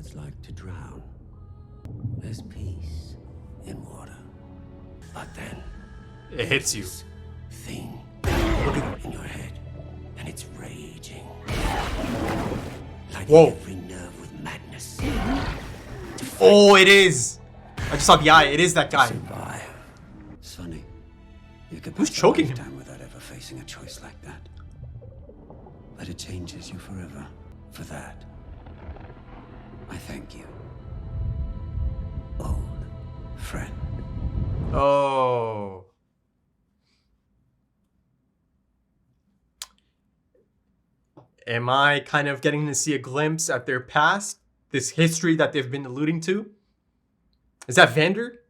it's like to drown. There's peace in water. But then it hits you. this thing in your head, and it's raging. Like every nerve with madness. Oh, it is. I just saw the eye. It is that guy. Sonny, you could Who's choking him? time without ever facing a choice like that. But it changes you forever. For that, I thank you, old friend. Oh. Am I kind of getting to see a glimpse at their past? This history that they've been alluding to? Is that Vander?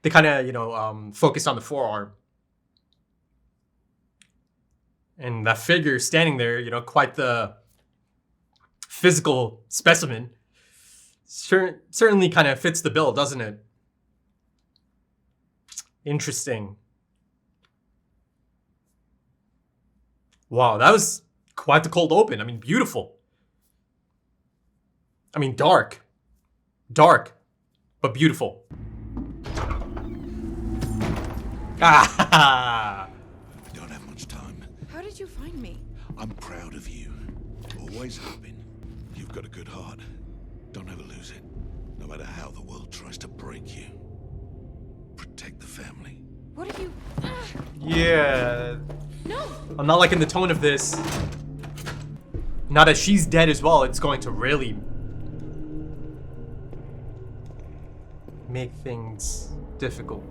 They kind of, focused on the forearm. And that figure standing there, quite the physical specimen. Certainly kind of fits the bill, doesn't it? Interesting. Wow, that was quite the cold open. I mean, beautiful. I mean, dark. Dark, but beautiful. Ah! I don't have much time. How did you find me? I'm proud of you. Always have been. You've got a good heart. Don't ever lose it. No matter how the world tries to break you. Protect the family. What have you... Yeah. No! I'm not liking the tone of this. Now that she's dead as well, it's going to really make things difficult.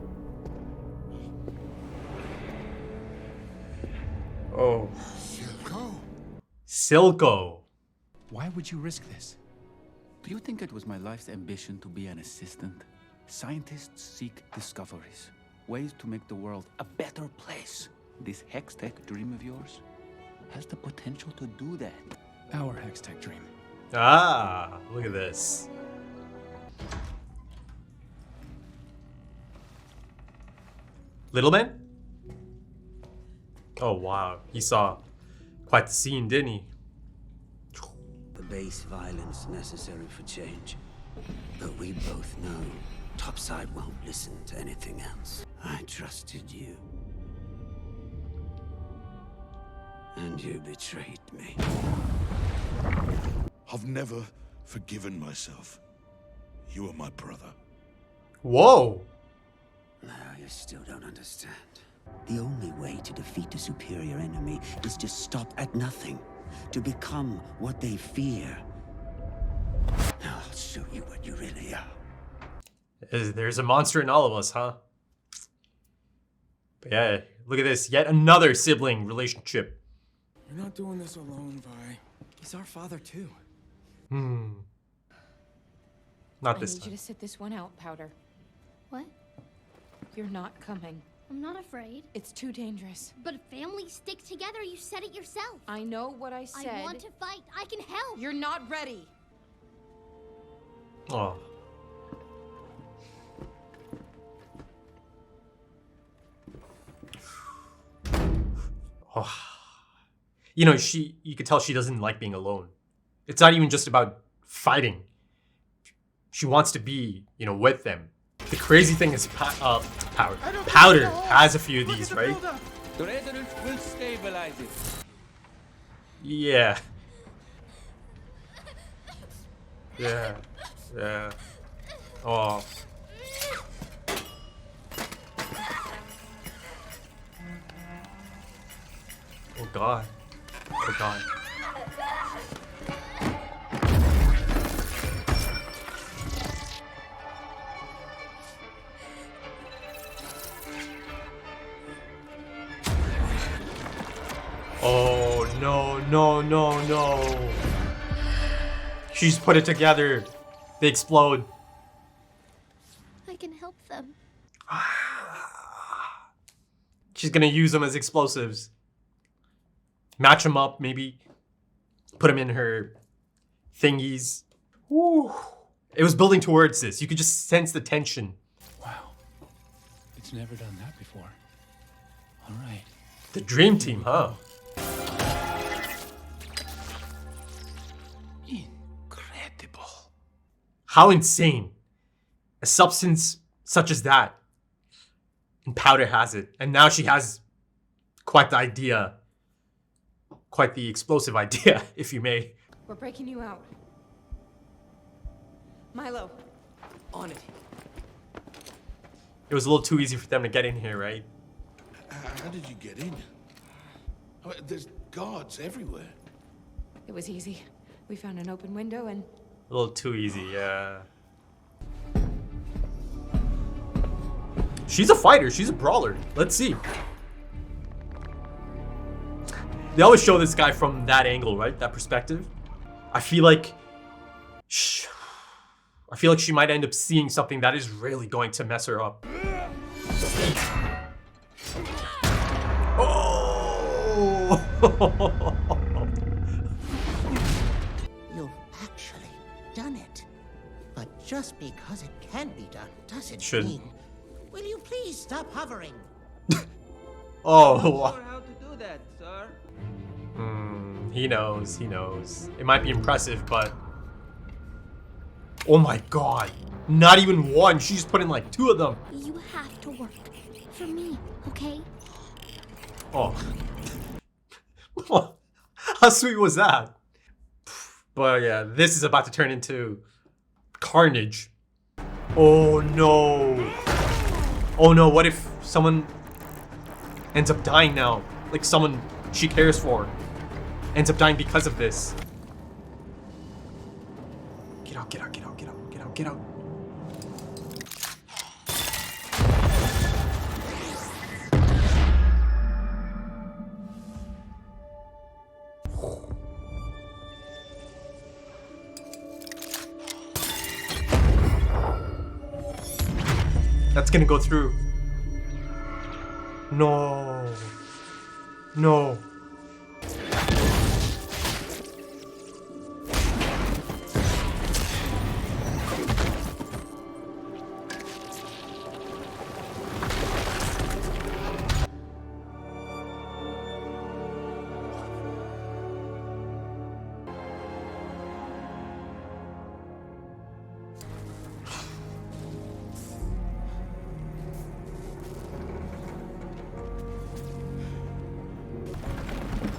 Oh. Silco? Silco. Why would you risk this? Do you think it was my life's ambition to be an assistant? Scientists seek discoveries, ways to make the world a better place. This Hextech dream of yours has the potential to do that. Our Hextech dream. Ah, look at this. Little man? Oh wow, he saw quite the scene, didn't he? The base violence necessary for change. But we both know Topside won't listen to anything else. I trusted you. And you betrayed me. I've never forgiven myself. You are my brother. Whoa! No, you still don't understand. The only way to defeat a superior enemy is to stop at nothing. To become what they fear. Now I'll show you what you really are. There's a monster in all of us, huh? But yeah, look at this. Yet another sibling relationship. You're not doing this alone, Vi. He's our father, too. Not I this need time. you to sit this one out, Powder. What? You're not coming. I'm not afraid. It's too dangerous. But if families stick together, you said it yourself. I know what I said. I want to fight. I can help. You're not ready. Oh. Oh. You know, you could tell she doesn't like being alone. It's not even just about fighting. She wants to be, with them. The crazy thing is, Powder has a few of these, right? The resonance will stabilize it. Yeah. Yeah. Yeah. Oh. Oh God. Oh God. Oh no, no, no, no. She's put it together. They explode. I can help them. She's gonna use them as explosives. Match them up, maybe. Put them in her thingies. Woo. It was building towards this. You could just sense the tension. Wow. It's never done that before. All right. The dream team, huh? How insane. A substance such as that. And Powder has it. And now she has quite the idea. Quite the explosive idea, if you may. We're breaking you out. Milo. On it. It was a little too easy for them to get in here, right? How did you get in? I mean, there's guards everywhere. It was easy. We found an open window and... A little too easy, yeah. She's a fighter. She's a brawler. Let's see. They always show this guy from that angle, right? That perspective. I feel like she might end up seeing something that is really going to mess her up. Oh! You've actually done it. But just because it can be done doesn't Shouldn't. mean... Will you please stop hovering? Oh, How to do that, sir? he knows, he knows. It might be impressive, but... Oh my god. Not even one. She's put in like 2 of them. You have to work. For me, okay? Oh. How sweet was that? But yeah, this is about to turn into carnage. Oh no. Oh no, what if someone ends up dying now? Like someone she cares for ends up dying because of this. Get out, get out, get out, get out, get out, get out. That's gonna go through. No. No.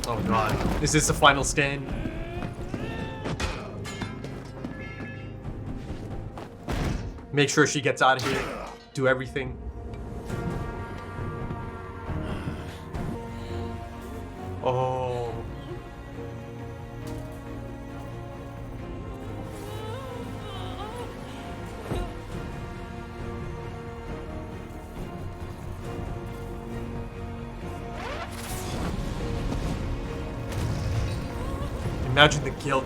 Oh god. Is this the final stand? Make sure she gets out of here. Do everything. Oh. Imagine the guilt.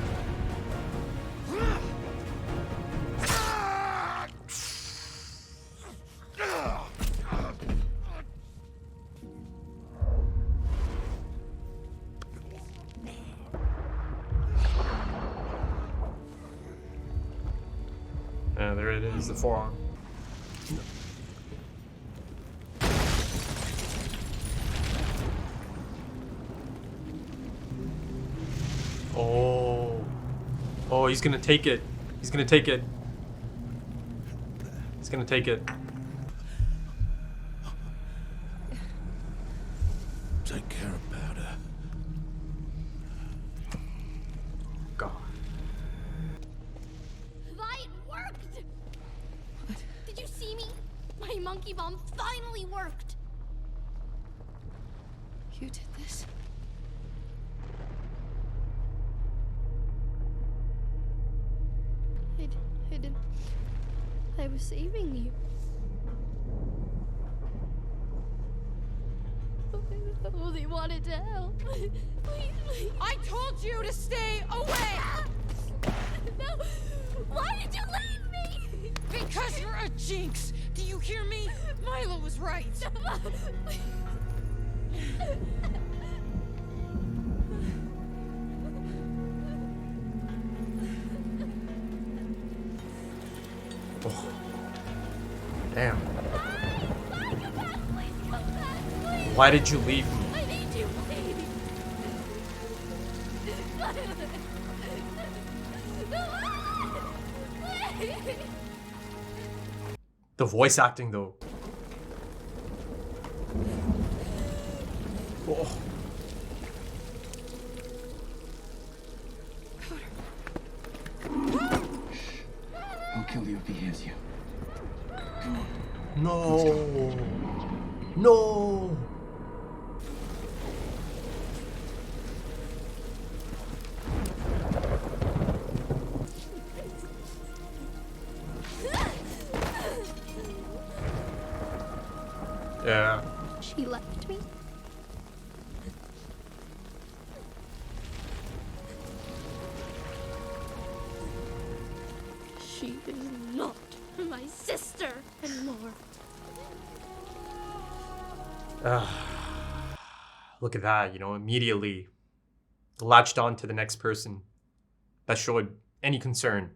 Yeah, there it is, the forearm. Oh. Oh, he's gonna take it. He's gonna take it. He's gonna take it. Take care of Powder. God. Vi, it worked! Did you see me? My monkey bomb finally worked! You did this? I didn't. I was saving you. I only wanted to help. Please, please. I told you to stay away! No! Why did you leave me? Because you're a jinx! Do you hear me? Milo was right! Oh. Damn. Please come back, please. Why did you leave me? I need you, please. Please. The voice acting, though. Oh. I'll kill you if he hears you. No. No. Yeah. She left me. She is not my sister anymore. Look at that, immediately latched on to the next person that showed any concern.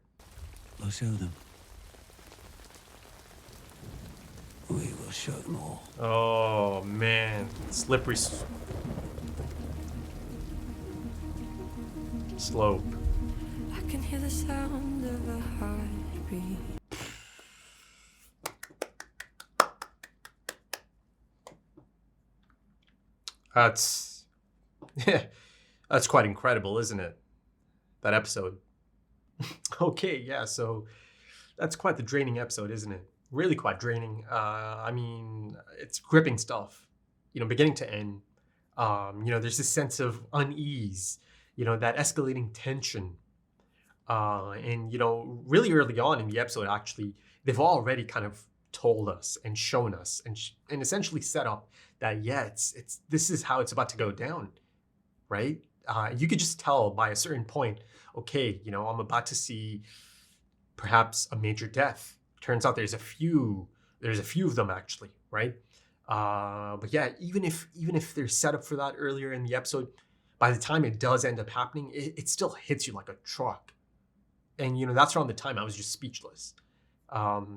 We'll show them. We will show them all. Oh, man. Slippery slope. I can hear the sound of a heartbeat. That's that's quite incredible, isn't it? That episode. Okay, yeah, so that's quite the draining episode, isn't it? Really quite draining. I mean, it's gripping stuff, beginning to end. There's this sense of unease, that escalating tension. And really early on in the episode, actually, they've already kind of told us and shown us and essentially set up that, this is how it's about to go down, right? You could just tell by a certain point, okay, I'm about to see perhaps a major death. Turns out there's a few of them actually, right? But yeah, even if they're set up for that earlier in the episode, by the time it does end up happening, it still hits you like a truck. And that's around the time I was just speechless,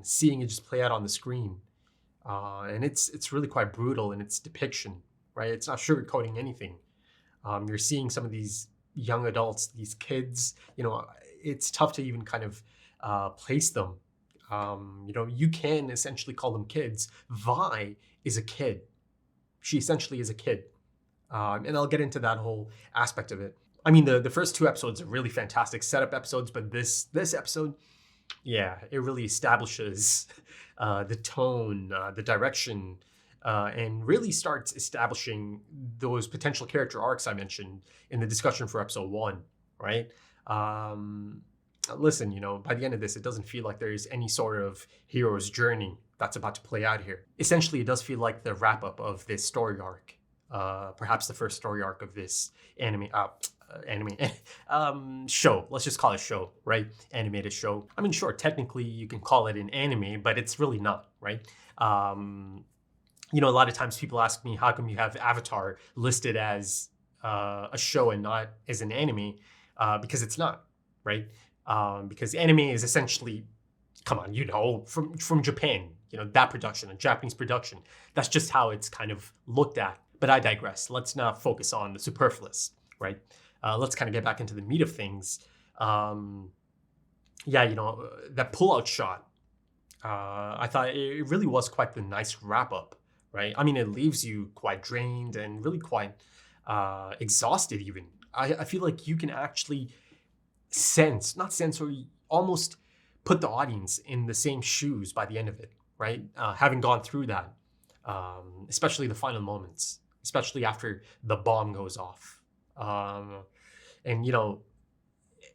seeing it just play out on the screen. And it's really quite brutal in its depiction, right? It's not sugarcoating anything. You're seeing some of these young adults, these kids, it's tough to even kind of place them. You can essentially call them kids. Vi is a kid. She essentially is a kid. And I'll get into that whole aspect of it. I mean, the first two episodes are really fantastic setup episodes, but this episode, yeah, it really establishes the tone, the direction, and really starts establishing those potential character arcs I mentioned in the discussion for episode 1, right? Listen, by the end of this, it doesn't feel like there's any sort of hero's journey that's about to play out here. Essentially, it does feel like the wrap-up of this story arc, perhaps the first story arc of this show. Let's just call it show, right? Animated show. I mean, sure, technically you can call it an anime, but it's really not, right? A lot of times people ask me, how come you have Avatar listed as a show and not as an anime? Because it's not, right? Because anime is essentially, come on, from Japan, that production, a Japanese production. That's just how it's kind of looked at. But I digress. Let's not focus on the superfluous, right? Let's kind of get back into the meat of things. That pull-out shot, I thought it really was quite the nice wrap-up, right? I mean, it leaves you quite drained and really quite exhausted even. I feel like you can actually almost put the audience in the same shoes by the end of it, right? Having gone through that, especially the final moments, especially after the bomb goes off. And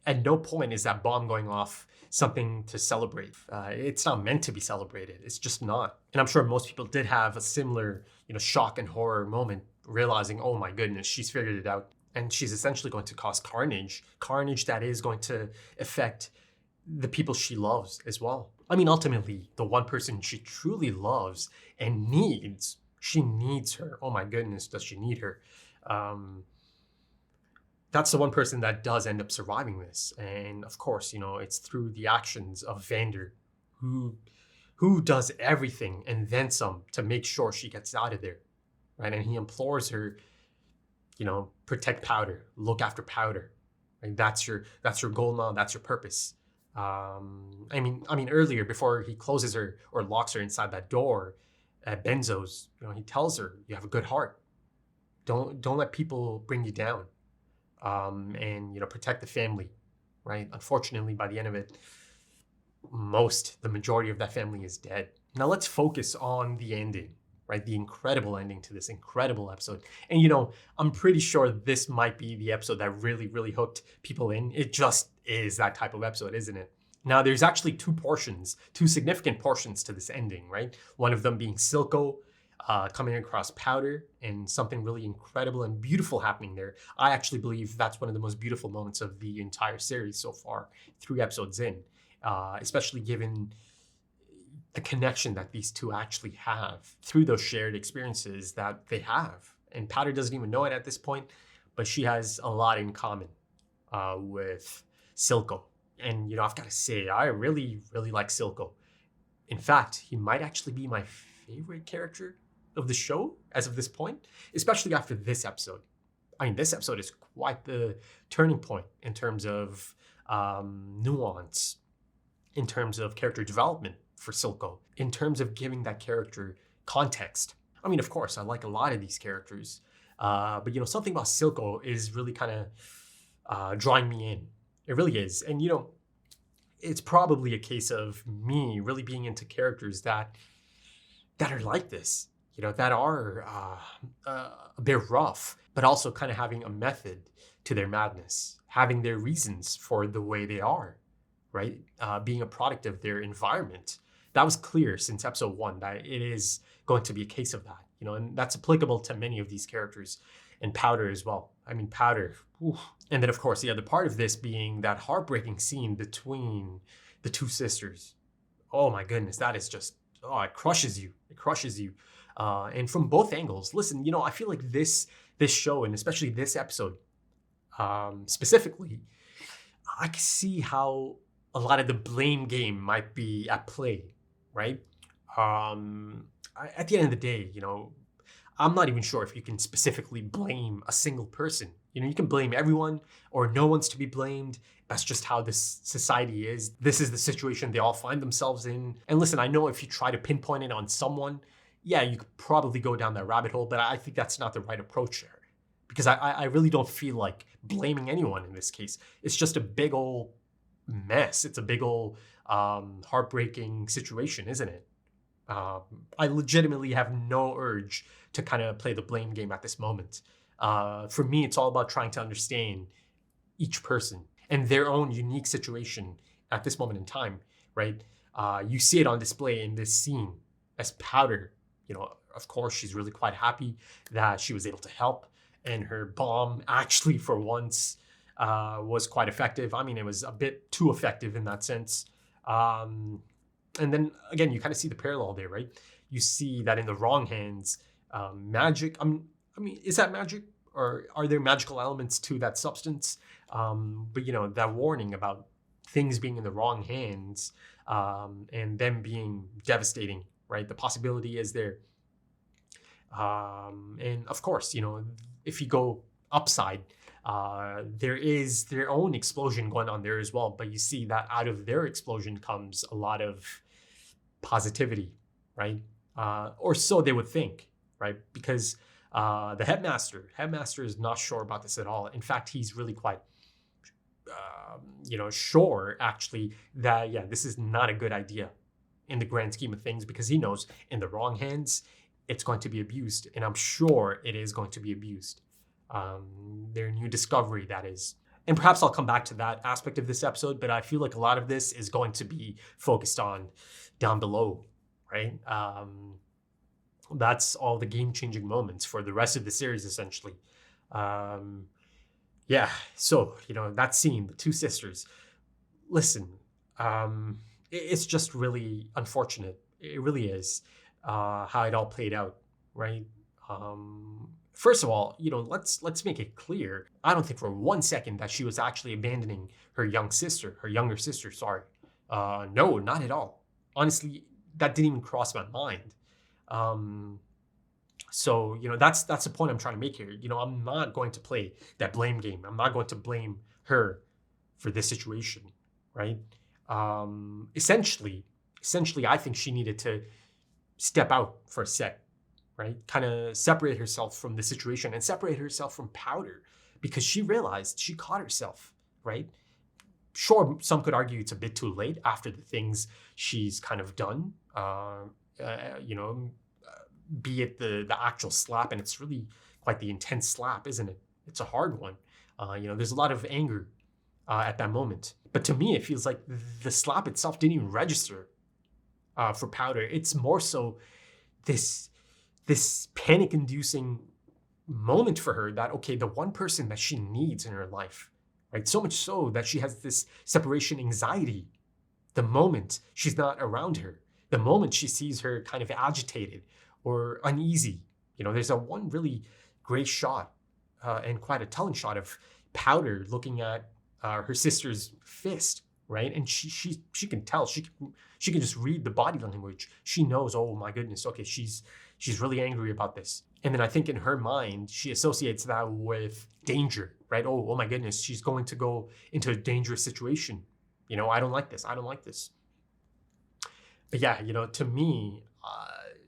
at no point is that bomb going off something to celebrate. It's not meant to be celebrated. It's just not. And I'm sure most people did have a similar, shock and horror moment, realizing, oh my goodness, she's figured it out. And she's essentially going to cause carnage that is going to affect the people she loves as well. I mean, ultimately, the one person she truly loves and needs, she needs her. Oh my goodness, does she need her? That's the one person that does end up surviving this. And of course, it's through the actions of Vander, who does everything and then some to make sure she gets out of there, right? And he implores her, protect Powder, look after Powder. And that's your goal now, that's your purpose. I mean, earlier before he closes her or locks her inside that door at Benzo's, he tells her, "You have a good heart. Don't let people bring you down, and protect the family." Right? Unfortunately, by the end of it, the majority of that family is dead. Now let's focus on the ending, right? The incredible ending to this incredible episode. And I'm pretty sure this might be the episode that really, really hooked people in. It just is that type of episode, isn't it? Now there's actually two significant portions to this ending, right? One of them being Silco coming across Powder and something really incredible and beautiful happening there. I actually believe that's one of the most beautiful moments of the entire series so far, 3 episodes in, especially given the connection that these two actually have through those shared experiences that they have. And Powder doesn't even know it at this point, but she has a lot in common with Silco. And, I've got to say, I really, really like Silco. In fact, he might actually be my favorite character of the show as of this point, especially after this episode. I mean, this episode is quite the turning point in terms of nuance, in terms of character development for Silco, in terms of giving that character context. I mean, of course, I like a lot of these characters, but something about Silco is really kind of drawing me in. It really is. And it's probably a case of me really being into characters that are like this, that are a bit rough, but also kind of having a method to their madness, having their reasons for the way they are, right? Being a product of their environment. That was clear since episode 1 that it is going to be a case of that, and that's applicable to many of these characters, and Powder as well. I mean, Powder. Oof. And then, of course, the other part of this being that heartbreaking scene between the two sisters. Oh my goodness, that is just, it crushes you. It crushes you. And from both angles. Listen, I feel like this show, and especially this episode, specifically, I can see how a lot of the blame game might be at play, right? At the end of the day, I'm not even sure if you can specifically blame a single person. You can blame everyone or no one's to be blamed. That's just how this society is. This is the situation they all find themselves in. And listen, I know if you try to pinpoint it on someone, yeah, you could probably go down that rabbit hole, but I think that's not the right approach there. Because I really don't feel like blaming anyone in this case. It's just a big old mess. It's a big old heartbreaking situation, isn't it? I legitimately have no urge to kind of play the blame game at this moment. For me, it's all about trying to understand each person and their own unique situation at this moment in time, right? You see it on display in this scene as Powder. Of course, she's really quite happy that she was able to help, and her bomb actually, for once, was quite effective. I mean, it was a bit too effective in that sense. And then again, you kind of see the parallel there, right? You see that in the wrong hands, magic. I mean, is that magic, or are there magical elements to that substance? But that warning about things being in the wrong hands and them being devastating, right? The possibility is there. And of course, if you go upside, there is their own explosion going on there as well. But you see that out of their explosion comes a lot of positivity, right? Or so they would think, right? Because the headmaster is not sure about this at all. In fact, he's really quite, sure actually that, yeah, this is not a good idea in the grand scheme of things, because he knows in the wrong hands, it's going to be abused. And I'm sure it is going to be abused. Their new discovery, that is. And perhaps I'll come back to that aspect of this episode, but I feel like a lot of this is going to be focused on down below, right? That's all the game-changing moments for the rest of the series, essentially. Yeah, so, that scene, the two sisters, listen, it's just really unfortunate. It really is, how it all played out, right? First of all, let's make it clear. I don't think for 1 second that she was actually abandoning her younger sister, sorry. No, not at all. Honestly, that didn't even cross my mind. So, that's the point I'm trying to make here. I'm not going to play that blame game. I'm not going to blame her for this situation, right? Essentially, I think she needed to step out for a sec, right? Kind of separate herself from the situation and separate herself from Powder, because she realized she caught herself, right? Sure, some could argue it's a bit too late after the things she's kind of done, be it the actual slap, and it's really quite the intense slap, isn't it? It's a hard one. There's a lot of anger at that moment. But to me, it feels like the slap itself didn't even register for Powder. It's more so this panic-inducing moment for her that, okay, the one person that she needs in her life, right? So much so that she has this separation anxiety the moment she's not around her, the moment she sees her kind of agitated or uneasy. There's a one really great shot and quite a telling shot of Powder looking at her sister's fist, right? And she can tell, she can just read the body language. She knows, oh my goodness, okay, she's really angry about this. And then I think in her mind, she associates that with danger, right? Oh my goodness, she's going to go into a dangerous situation. I don't like this. I don't like this. But yeah, to me,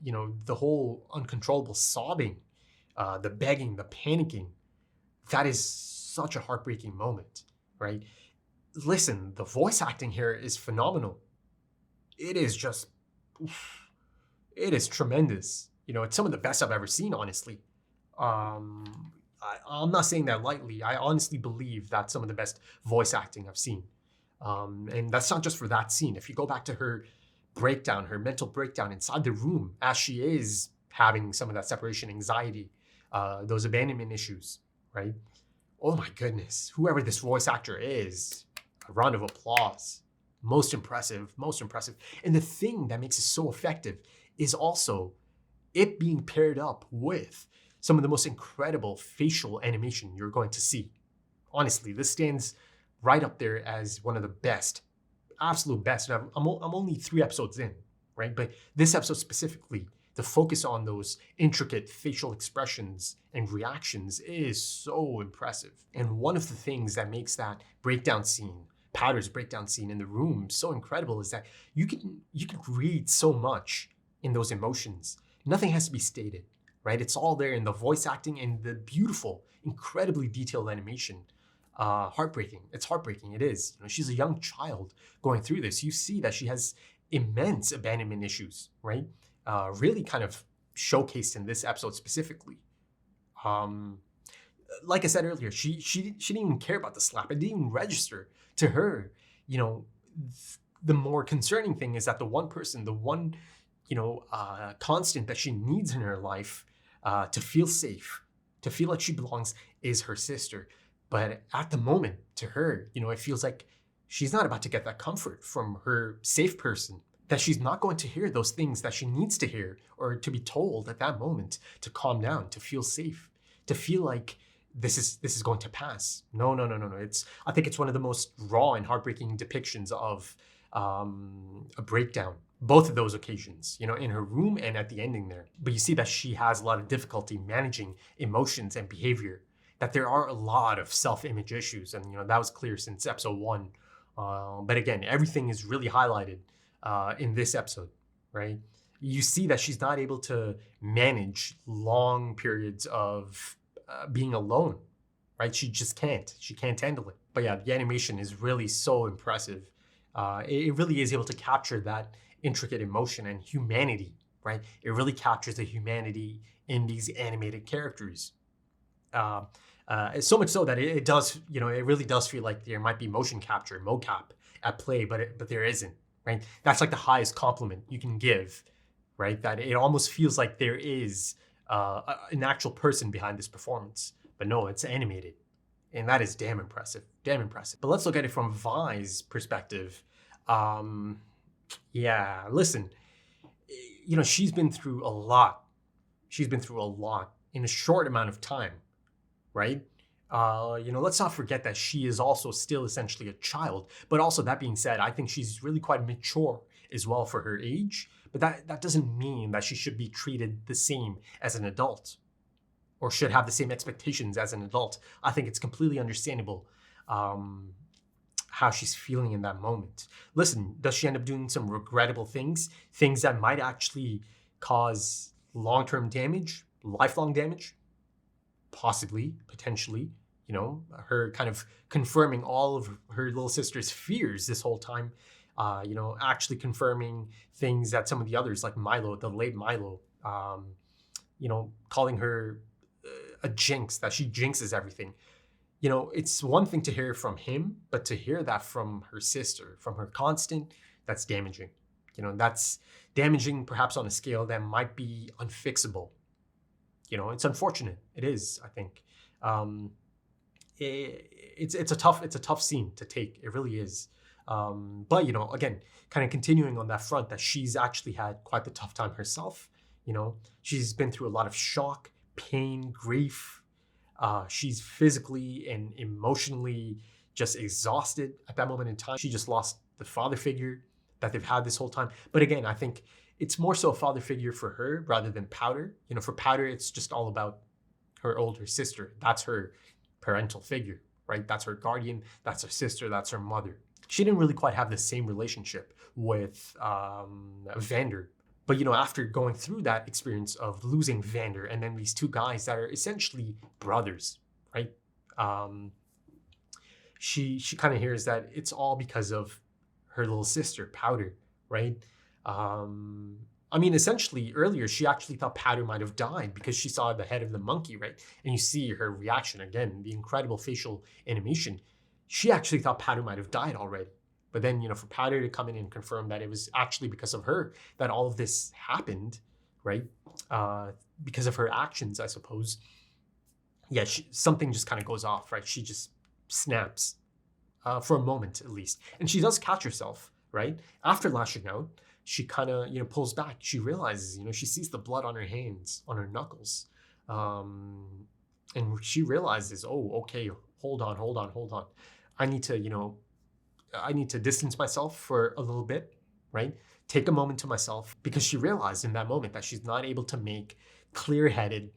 the whole uncontrollable sobbing, the begging, the panicking, that is such a heartbreaking moment, right? Listen, the voice acting here is phenomenal. It is just, it is tremendous. It's some of the best I've ever seen, honestly. I'm not saying that lightly. I honestly believe that's some of the best voice acting I've seen. And that's not just for that scene. If you go back to her breakdown, her mental breakdown inside the room, as she is having some of that separation anxiety, those abandonment issues, right? Oh my goodness, whoever this voice actor is, a round of applause. Most impressive, most impressive. And the thing that makes it so effective is also it being paired up with some of the most incredible facial animation you're going to see. Honestly, this stands right up there as one of the best, absolute best. I'm only 3 episodes in, right? But this episode specifically, the focus on those intricate facial expressions and reactions is so impressive. And one of the things that makes that breakdown scene, Powder's breakdown scene in the room, so incredible is that you can read so much in those emotions. Nothing has to be stated, right? It's all there in the voice acting and the beautiful, incredibly detailed animation. Heartbreaking. It's heartbreaking. It is. She's a young child going through this. You see that she has immense abandonment issues, right? Really kind of showcased in this episode specifically. Like I said earlier, she didn't even care about the slap. It didn't even register to her. The more concerning thing is that the one person, the one constant that she needs in her life to feel safe, to feel like she belongs, is her sister. But at the moment, to her, it feels like she's not about to get that comfort from her safe person, that she's not going to hear those things that she needs to hear or to be told at that moment to calm down, to feel safe, to feel like this is going to pass. No. I think it's one of the most raw and heartbreaking depictions of a breakdown. Both of those occasions, in her room and at the ending there. But you see that she has a lot of difficulty managing emotions and behavior, that there are a lot of self-image issues. And, that was clear since episode 1. But again, everything is really highlighted in this episode, right? You see that she's not able to manage long periods of being alone, right? She just can't. She can't handle it. But yeah, the animation is really so impressive. It really is able to capture that intricate emotion and humanity, right? It really captures the humanity in these animated characters. So much so that it does, it really does feel like there might be motion capture, mocap at play, but there isn't, right? That's like the highest compliment you can give, right? That it almost feels like there is an actual person behind this performance, but no, it's animated. And that is damn impressive, damn impressive. But let's look at it from Vi's perspective. Yeah, listen, she's been through a lot. She's been through a lot in a short amount of time, right? Let's not forget that she is also still essentially a child. But also, that being said, I think she's really quite mature as well for her age. But that doesn't mean that she should be treated the same as an adult or should have the same expectations as an adult. I think it's completely understandable how she's feeling in that moment. Listen, does she end up doing some regrettable things? Things that might actually cause long-term damage, lifelong damage? Possibly, potentially. You know, her kind of confirming all of her little sister's fears this whole time. You know, actually confirming things that some of the others, like Milo, the late Milo, you know, calling her a jinx, that she jinxes everything. You know, it's one thing to hear from him, but to hear that from her sister, from her constant, that's damaging. You know, that's damaging perhaps on a scale that might be unfixable. You know, it's unfortunate. It is, I think. It's a tough scene to take. It really is. But, you know, again, kind of continuing on that front, that she's actually had quite the tough time herself. You know, she's been through a lot of shock, pain, grief. She's physically and emotionally just exhausted at that moment in time. She just lost the father figure that they've had this whole time. But again, I think it's more so a father figure for her rather than Powder. You know, for Powder, it's just all about her older sister. That's her parental figure, right? That's her guardian. That's her sister. That's her mother. She didn't really quite have the same relationship with Vander. But, you know, after going through that experience of losing Vander and then these two guys that are essentially brothers, right? She kind of hears that it's all because of her little sister, Powder, right? I mean, essentially, earlier, she actually thought Powder might have died because she saw the head of the monkey, right? And you see her reaction, again, the incredible facial animation. She actually thought Powder might have died already. But then, you know, for Powder to come in and confirm that it was actually because of her that all of this happened, right? Because of her actions, I suppose. Yeah, something just kind of goes off, right? She just snaps for a moment, at least. And she does catch herself, right? After lashing out, she kind of, you know, pulls back. She realizes, you know, she sees the blood on her hands, on her knuckles. And she realizes, oh, okay, hold on. I need to, you know, I need to distance myself for a little bit, right? Take a moment to myself, because she realized in that moment that she's not able to make clear-headed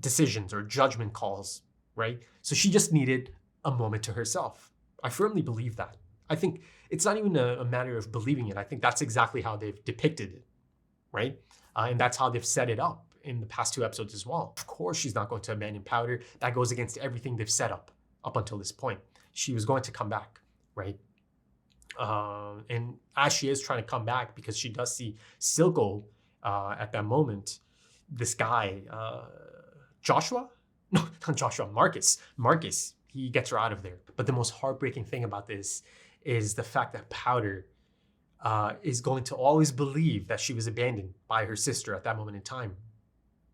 decisions or judgment calls, right? So she just needed a moment to herself. I firmly believe that. I think it's not even a matter of believing it. I think that's exactly how they've depicted it, right? And that's how they've set it up in the past 2 episodes as well. Of course, she's not going to abandon Powder. That goes against everything they've set up until this point. She was going to come back, right? And as she is trying to come back, because she does see Silco at that moment, this guy, Joshua? No, not Joshua, Marcus. Marcus, he gets her out of there. But the most heartbreaking thing about this is the fact that Powder is going to always believe that she was abandoned by her sister at that moment in time.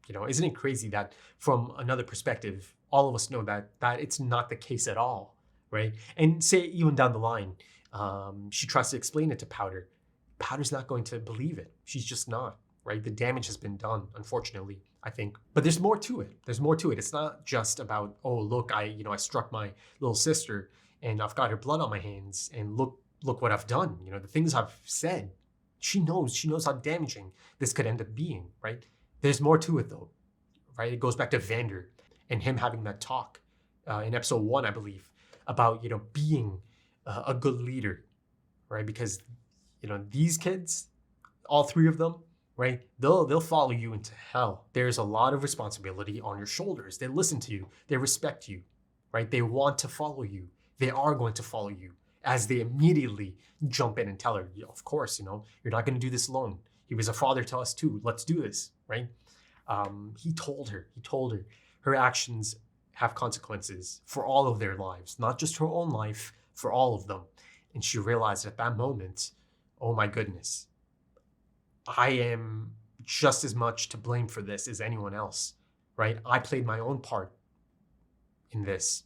You know, isn't it crazy that from another perspective, all of us know that it's not the case at all, right? And say even down the line, she tries to explain it to Powder. Powder's not going to believe it. She's just not, right? The damage has been done, unfortunately, I think. But there's more to it. There's more to it. It's not just about, oh, look, I struck my little sister and I've got her blood on my hands, and look what I've done. You know, the things I've said. She knows how damaging this could end up being, right? There's more to it though, right? It goes back to Vander and him having that talk in episode 1, I believe, about, you know, being a good leader, right? Because, you know, these kids, all 3 of them, right? They'll follow you into hell. There's a lot of responsibility on your shoulders. They listen to you. They respect you, right? They want to follow you. They are going to follow you, as they immediately jump in and tell her, yeah, of course, you know, you're not going to do this alone. He was a father to us too. Let's do this, right? He told her, her actions have consequences for all of their lives, not just her own life, for all of them. And she realized at that moment, oh my goodness, I am just as much to blame for this as anyone else, right? I played my own part in this.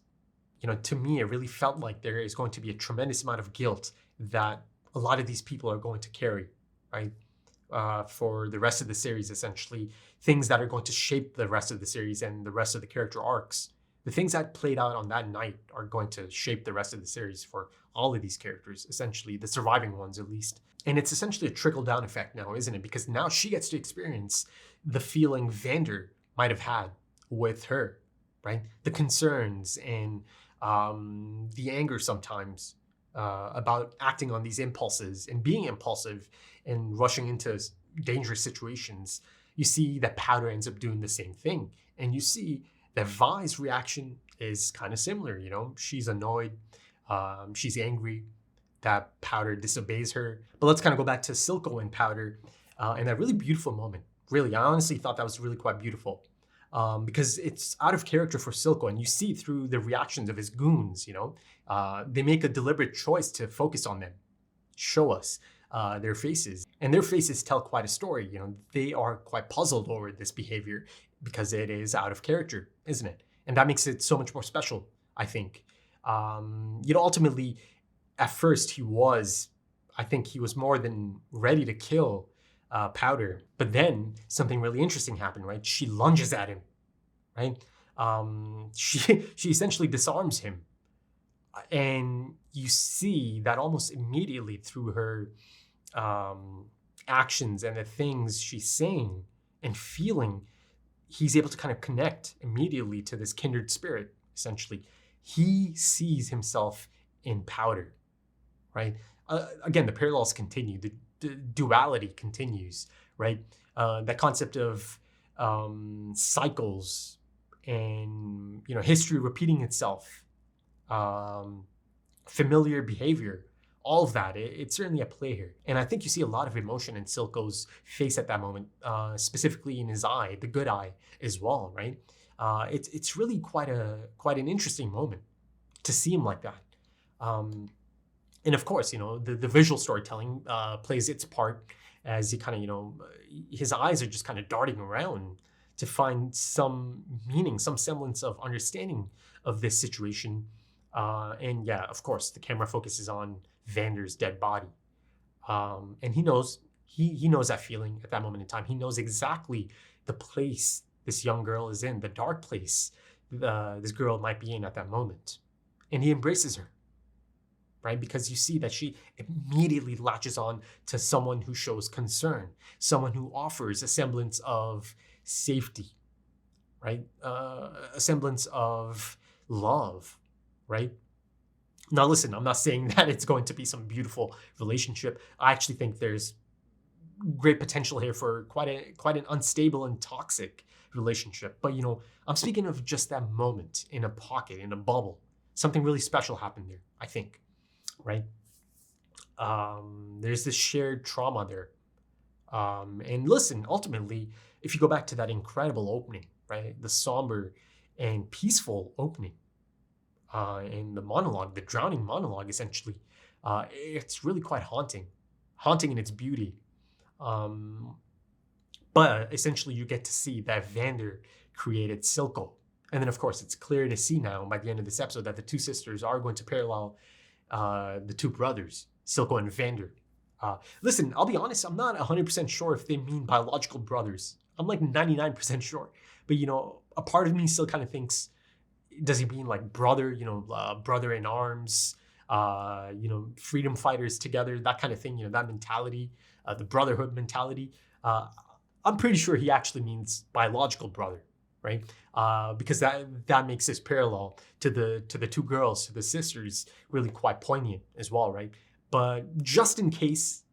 You know, to me, it really felt like there is going to be a tremendous amount of guilt that a lot of these people are going to carry, right? For the rest of the series, essentially. Things that are going to shape the rest of the series and the rest of the character arcs. The things that played out on that night are going to shape the rest of the series for all of these characters, essentially, the surviving ones at least. And it's essentially a trickle-down effect now, isn't it? Because now she gets to experience the feeling Vander might have had with her, right? The concerns and the anger sometimes about acting on these impulses and being impulsive and rushing into dangerous situations, you see that Powder ends up doing the same thing. And you see that Vi's reaction is kind of similar. She's annoyed, she's angry that Powder disobeys her. But let's kind of go back to Silco and Powder and that really beautiful moment. Really, I honestly thought that was really quite beautiful. Because it's out of character for Silco, and you see through the reactions of his goons, they make a deliberate choice to focus on them, show us their faces. And their faces tell quite a story. They are quite puzzled over this behavior because it is out of character, isn't it? And that makes it so much more special, I think. Ultimately, at first I think he was more than ready to kill Powder. But then something really interesting happened, right? She lunges at him, right? She essentially disarms him. And you see that almost immediately through her actions and the things she's saying and feeling, he's able to kind of connect immediately to this kindred spirit, essentially. He sees himself in Powder, right? Again, the parallels continue. The duality continues, right? That concept of cycles and history repeating itself, familiar behavior, all of that, it's certainly at play here. And I think you see a lot of emotion in Silco's face at that moment, specifically in his eye, the good eye as well, right? It's really quite an interesting moment to see him like that. And of course, the visual storytelling plays its part as he kind of, his eyes are just kind of darting around to find some meaning, some semblance of understanding of this situation. And yeah, of course, the camera focuses on Vander's dead body. And he knows that feeling at that moment in time. He knows exactly the place this young girl is in, the dark place this girl might be in at that moment. And he embraces her. Right? Because you see that she immediately latches on to someone who shows concern, someone who offers a semblance of safety, right? A semblance of love, right? Now, listen, I'm not saying that it's going to be some beautiful relationship. I actually think there's great potential here for quite an unstable and toxic relationship. But, I'm speaking of just that moment in a pocket, in a bubble. Something really special happened there, I think. Right? There's this shared trauma there. And listen, ultimately, if you go back to that incredible opening, right? The somber and peaceful opening, and the monologue, the drowning monologue, essentially, it's really quite haunting in its beauty. But essentially, you get to see that Vander created Silco. And then, of course, it's clear to see now by the end of this episode that the two sisters are going to parallel the two brothers, Silco and Vander. Listen, I'll be honest, I'm not 100% sure if they mean biological brothers. I'm like 99% sure. But, a part of me still kind of thinks, does he mean like brother, brother in arms, freedom fighters together, that kind of thing, that mentality, the brotherhood mentality. I'm pretty sure he actually means biological brother, right? Because that makes this parallel to the two girls, to the sisters, really quite poignant as well, right? But just in case,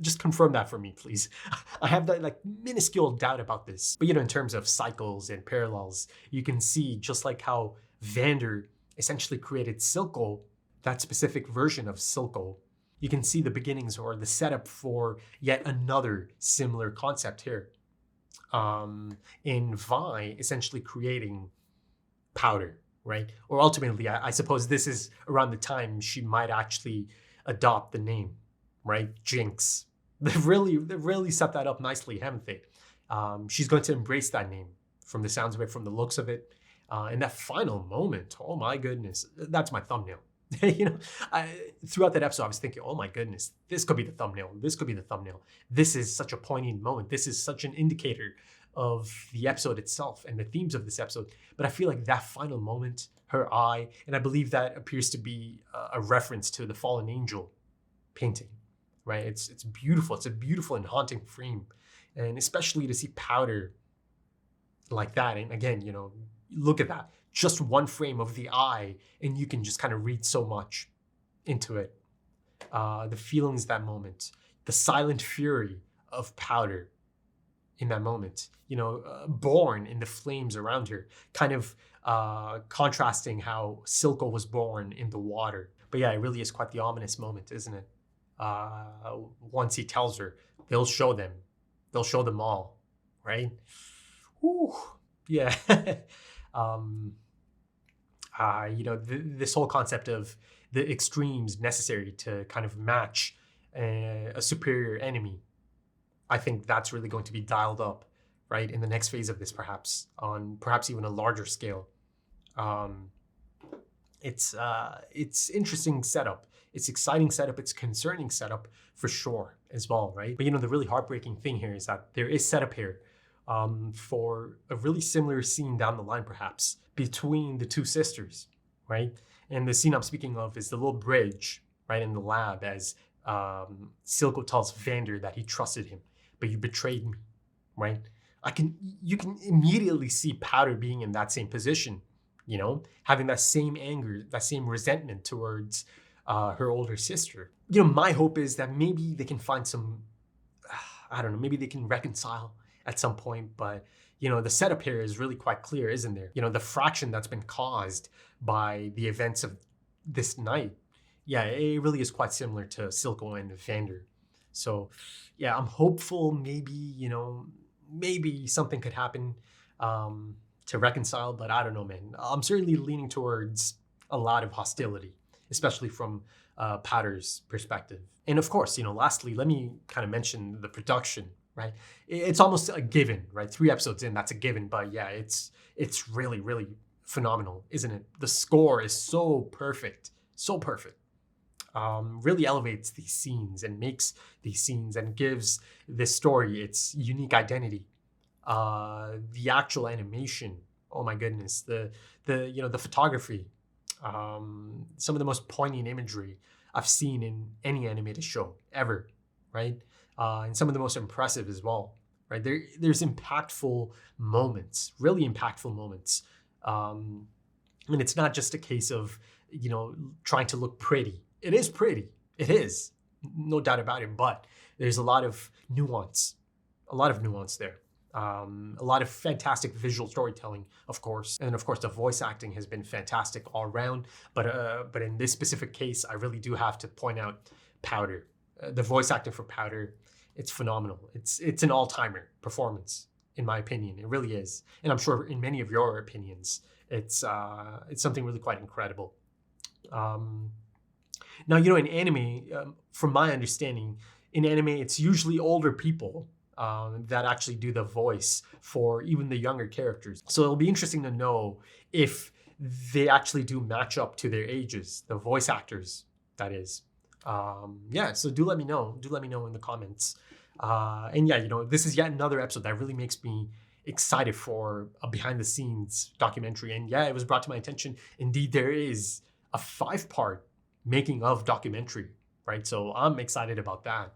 just confirm that for me, please. I have that like minuscule doubt about this. But in terms of cycles and parallels, you can see just like how Vander essentially created Silco, that specific version of Silco, you can see the beginnings or the setup for yet another similar concept here. In Vi essentially creating Powder, right? Or ultimately, I suppose this is around the time she might actually adopt the name, right? Jinx. They've really set that up nicely, haven't they? She's going to embrace that name from the sounds of it, from the looks of it. And that final moment, oh my goodness, that's my thumbnail. Throughout that episode, I was thinking, oh my goodness, this could be the thumbnail. This could be the thumbnail. This is such a poignant moment. This is such an indicator of the episode itself and the themes of this episode. But I feel like that final moment, her eye, and I believe that appears to be a reference to the fallen angel painting, right? It's beautiful. It's a beautiful and haunting frame. And especially to see Powder like that. And again, look at that. Just one frame of the eye, and you can just kind of read so much. into it. The feelings that moment, the silent fury of Powder in that moment, born in the flames around her, kind of contrasting how Silco was born in the water. But yeah, it really is quite the ominous moment, isn't it? Once he tells her, they'll show them all, right? Whew. Yeah. This whole concept of the extremes necessary to kind of match a superior enemy, I think that's really going to be dialed up, right, in the next phase of this, perhaps on even a larger scale. It's interesting setup. It's exciting setup. It's concerning setup for sure as well, right? But the really heartbreaking thing here is that there is setup here for a really similar scene down the line, perhaps, between the two sisters, right? And the scene I'm speaking of is the little bridge, right, in the lab as Silco tells Vander that he trusted him, but you betrayed me, right? You can immediately see Powder being in that same position, having that same anger, that same resentment towards her older sister. My hope is that maybe they can find some, maybe they can reconcile at some point, but the setup here is really quite clear, isn't there? The fraction that's been caused by the events of this night, yeah, it really is quite similar to Silco and Vander. So yeah, I'm hopeful maybe something could happen to reconcile, but I don't know, man. I'm certainly leaning towards a lot of hostility, especially from Powder's perspective. And of course, lastly, let me kind of mention the production, right? It's almost a given, right? 3 episodes in, that's a given, but yeah, it's really, really phenomenal, isn't it? The score is so perfect, really elevates these scenes and makes these scenes and gives this story its unique identity. The actual animation, oh my goodness, the photography, some of the most poignant imagery I've seen in any animated show ever, right? And some of the most impressive as well, right? There's impactful moments, really impactful moments. And it's not just a case of, trying to look pretty. It is pretty. It is, no doubt about it. But there's a lot of nuance there. A lot of fantastic visual storytelling, of course. And of course, the voice acting has been fantastic all around. But in this specific case, I really do have to point out Powder. The voice acting for Powder, it's phenomenal. It's an all-timer performance, in my opinion. It really is. And I'm sure in many of your opinions, it's something really quite incredible. Now, in anime, from my understanding, in anime, it's usually older people that actually do the voice for even the younger characters. So it'll be interesting to know if they actually do match up to their ages, the voice actors, that is. So do let me know. Do let me know in the comments. And yeah, this is yet another episode that really makes me excited for a behind-the-scenes documentary. And yeah, it was brought to my attention. Indeed, there is a 5-part making of documentary, right? So I'm excited about that.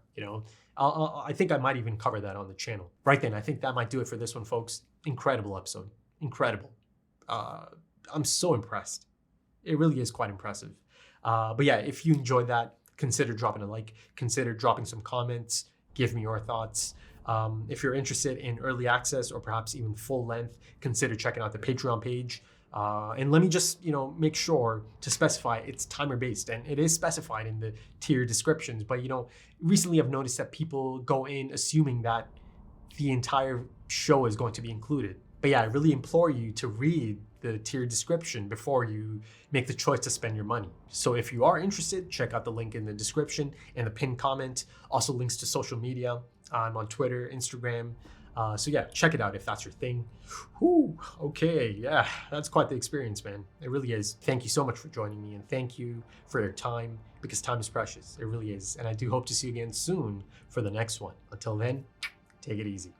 I think I might even cover that on the channel. Right then, I think that might do it for this one, folks. Incredible episode. Incredible. I'm so impressed. It really is quite impressive. But yeah, if you enjoyed that, consider dropping a like, consider dropping some comments, give me your thoughts. If you're interested in early access or perhaps even full length, consider checking out the Patreon page. And let me just, make sure to specify it's timer based, and it is specified in the tier descriptions. But, recently I've noticed that people go in assuming that the entire show is going to be included. But yeah, I really implore you to read the tier description before you make the choice to spend your money. So if you are interested, check out the link in the description and the pinned comment. Also links to social media. I'm on Twitter, Instagram. So yeah, check it out if that's your thing. Whew, okay, yeah, that's quite the experience, man. It really is. Thank you so much for joining me, and thank you for your time, because time is precious. It really is. And I do hope to see you again soon for the next one. Until then, take it easy.